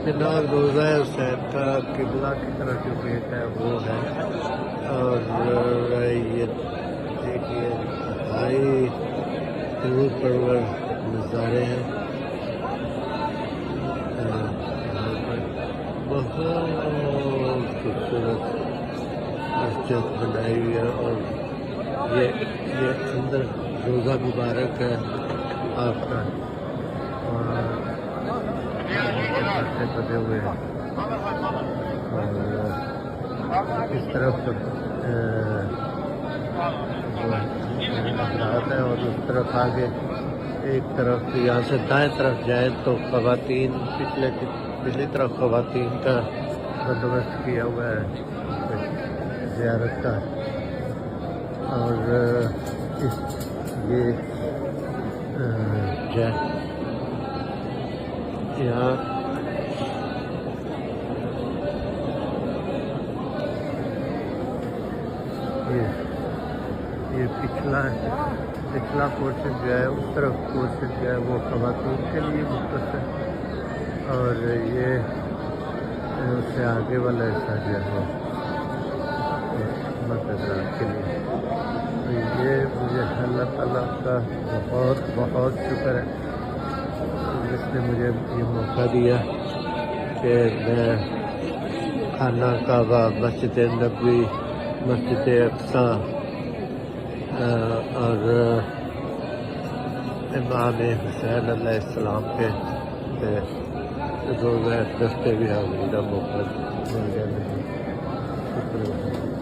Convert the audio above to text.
جناب روزہ حسین کا قبلہ کی طرف جو گیٹ ہے وہ ہے، اور یہ دیکھیے انتہائی حضور پرور نظارے ہیں. یہاں پر بہت خوبصورت مسجد بنائی ہوئی ہے، اور یہ اندر روزہ مبارک ہے آپ کا، اور بنے ہوئے ہیں، اور اس طرف حضرات ہیں، اور اس طرف آگے ایک طرف یہاں سے دائیں طرف جائیں تو خواتین پچھلی طرف خواتین کا بندوبست کیا ہوا ہے زیارت کا. اور یہ یہاں یہ پچھلا پورشن جو ہے، اس طرف پورشن جو ہے وہ خواتین کے لیے مختص ہے، اور یہ اس سے آگے والا حصہ جو ہے وہ مرد حضرات کے لیے. یہ مجھے اللہ تعالیٰ کا بہت بہت شکر ہے جس نے مجھے یہ موقع دیا کہ میں خانہ کعبہ، مسجد نبوی، مسجد اقصیٰ اور امام حسین علیہ السلام کے روزہ دستے بھی حاضری کا موقع مل گیا. شکریہ.